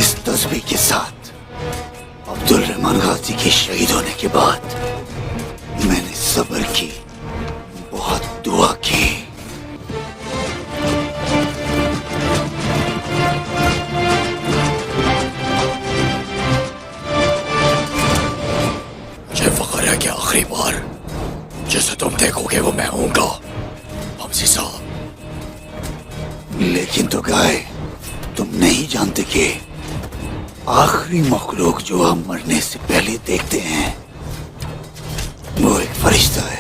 इस तस्वीर के साथ अब्दुल रहमान गाजी के शहीद होने के बाद मैंने सब्र की, बहुत दुआ की। मुझे फख्र है कि आखिरी बार जिसे तुम देखोगे वो मैं हूँगा, हमसे साहब। लेकिन तो गाय, तुम नहीं जानते कि आखिरी मखलूक जो हम मरने से पहले देखते हैं वो एक फरिश्ता है।